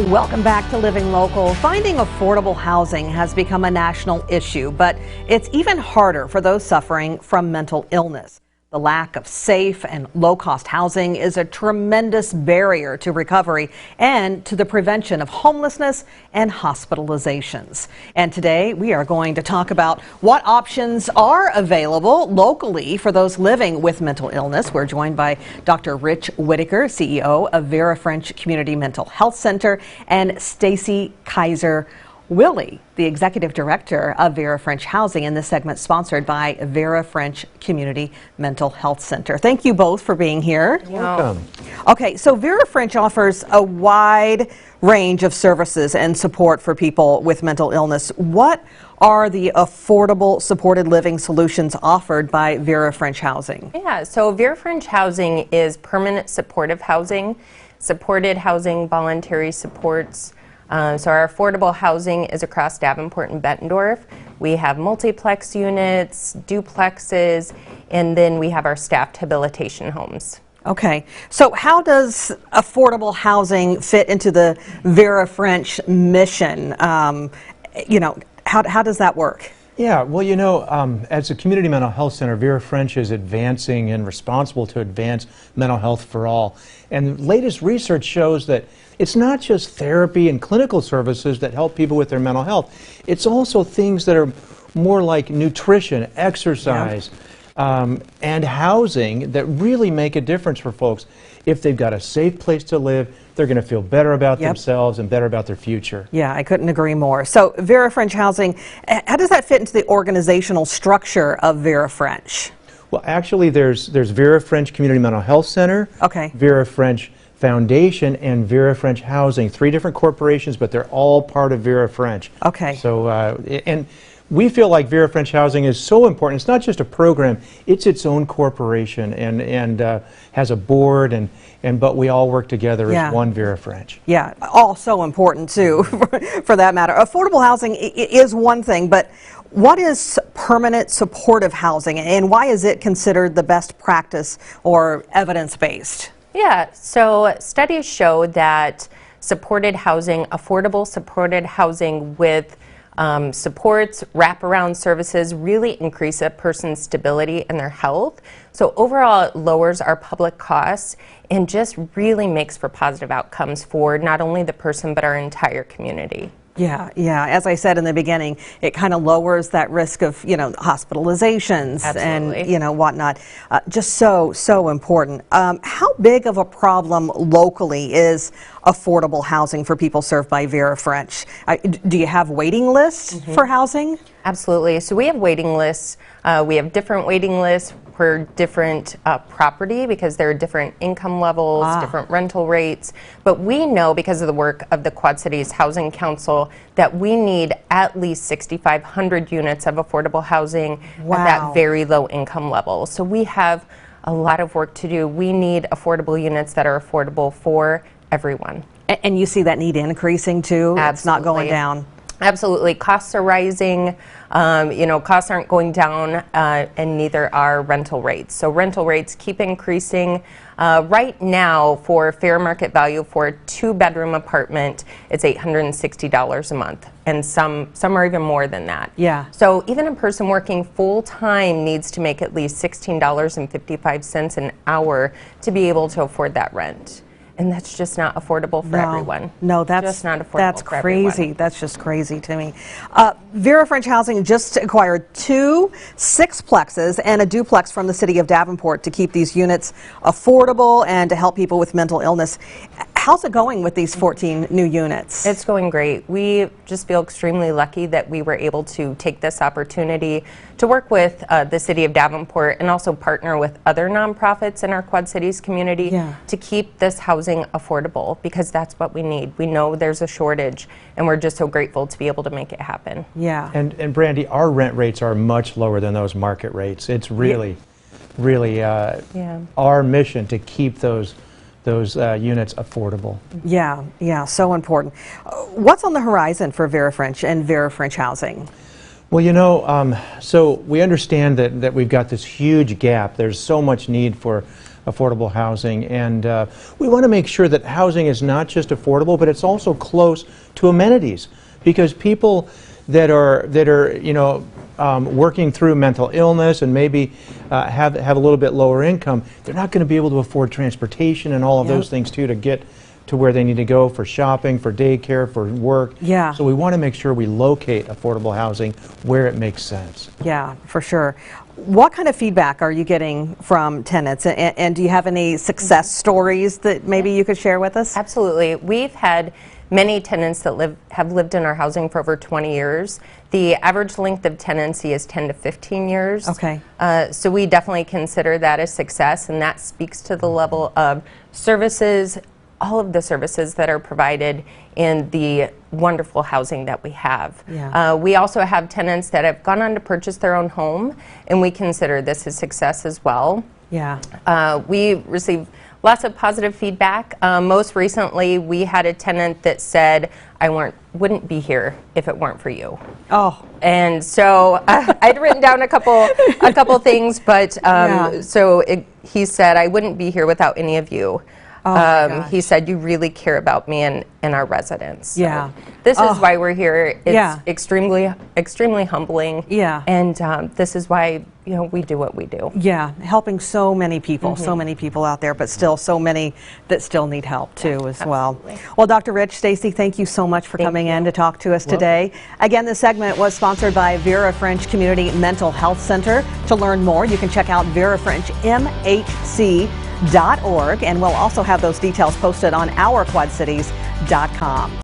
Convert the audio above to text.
Welcome back to Living Local. Finding affordable housing has become a national issue, but it's even harder for those suffering from mental illness. The lack of safe and low-cost housing is a tremendous barrier to recovery and to the prevention of homelessness and hospitalizations. And today we are going to talk about what options are available locally for those living with mental illness. We're joined by Dr. Rich Whitaker, CEO of Vera French Community Mental Health Center, and Stacy Kiser-Willey, the Executive Director of Vera French Housing, in this segment sponsored by Vera French Community Mental Health Center. Thank you both for being here. Welcome. Okay, so Vera French offers a wide range of services and support for people with mental illness. What are the affordable supported living solutions offered by Vera French Housing? Yeah, so Vera French Housing is permanent supportive housing, supported housing, voluntary supports. So our affordable housing is across Davenport and Bettendorf. We have multiplex units, duplexes, and then we have our staffed habilitation homes. Okay, so how does affordable housing fit into the Vera French mission? How does that work? Yeah, well, as a community mental health center, Vera French is advancing and responsible to advance mental health for all. And latest research shows that it's not just therapy and clinical services that help people with their mental health. It's also things that are more like nutrition, exercise, and housing that really make a difference for folks. If they've got a safe place to live, they're going to feel better about themselves and better about their future. Yeah, I couldn't agree more. So Vera French Housing, how does that fit into the organizational structure of Vera French? Well, actually, there's Vera French Community Mental Health Center, Vera French Foundation, and Vera French Housing. 3 different corporations, but they're all part of Vera French. Okay. So, and we feel like Vera French Housing is so important. It's not just a program; it's its own corporation, and has a board, but we all work together as one Vera French. Yeah, all so important too, for that matter. Affordable housing is one thing, but what is permanent supportive housing, and why is it considered the best practice or evidence-based? Yeah, so studies show that supported housing, affordable supported housing with supports, wraparound services really increase a person's stability and their health. So overall, it lowers our public costs and just really makes for positive outcomes for not only the person, but our entire community. Yeah. As I said in the beginning, it kind of lowers that risk of, hospitalizations and, whatnot. Just so important. How big of a problem locally is affordable housing for people served by Vera French? Do you have waiting lists for housing? Absolutely. So we have waiting lists. We have different waiting lists per different property because there are different income levels, different rental rates. But we know, because of the work of the Quad Cities Housing Council, that we need at least 6,500 units of affordable housing at that very low income level. So we have a lot of work to do. We need affordable units that are affordable for everyone. And you see that need increasing too? Absolutely. It's not going down? Absolutely. Costs are rising. Costs aren't going down, and neither are rental rates. So rental rates keep increasing. Right now, for fair market value for a 2-bedroom apartment, it's $860 a month, and some are even more than that. Yeah. So even a person working full time needs to make at least $16.55 an hour to be able to afford that rent. And that's just not affordable for everyone. No, that's just not affordable. That's for crazy. Everyone. That's just crazy to me. Vera French Housing just acquired 2 6-plexes and a duplex from the city of Davenport to keep these units affordable and to help people with mental illness. How's it going with these 14 new units? It's going great. We just feel extremely lucky that we were able to take this opportunity to work with the city of Davenport and also partner with other nonprofits in our Quad Cities community to keep this housing affordable, because that's what we need. We know there's a shortage, and we're just so grateful to be able to make it happen. Yeah. And Brandy, our rent rates are much lower than those market rates. It's really our mission to keep those units affordable. Yeah, so important. What's on the horizon for Vera French and Vera French Housing? Well, so we understand that we've got this huge gap. There's so much need for affordable housing. And we want to make sure that housing is not just affordable, but it's also close to amenities, because people that are working through mental illness and maybe have a little bit lower income, they're not going to be able to afford transportation and all of those things too to get to where they need to go for shopping, for daycare, for work. Yeah. So we want to make sure we locate affordable housing where it makes sense. Yeah, for sure. What kind of feedback are you getting from tenants, and do you have any success stories that maybe you could share with us? Absolutely. We've had many tenants that have lived in our housing for over 20 years. The average length of tenancy is 10 to 15 years. Okay. So we definitely consider that a success, and that speaks to the level of services, all of the services that are provided in the wonderful housing that we have. Yeah. We also have tenants that have gone on to purchase their own home, and we consider this a success as well. Yeah. We receive lots of positive feedback. Most recently, we had a tenant that said, "I wouldn't be here if it weren't for you." Oh. And so I'd written down a couple things, but he said, "I wouldn't be here without any of you." He said, "You really care about me and our residents." So Yeah. this is why we're here. It's extremely humbling. Yeah. And this is why we do what we do. Yeah, helping so many people, so many people out there, but still so many that still need help too as well. Well, Dr. Rich, Stacy, thank you so much for coming in to talk to us today. Again, this segment was sponsored by Vera French Community Mental Health Center. To learn more, you can check out verafrenchmhc.org, and we'll also have those details posted on ourquadcities.com.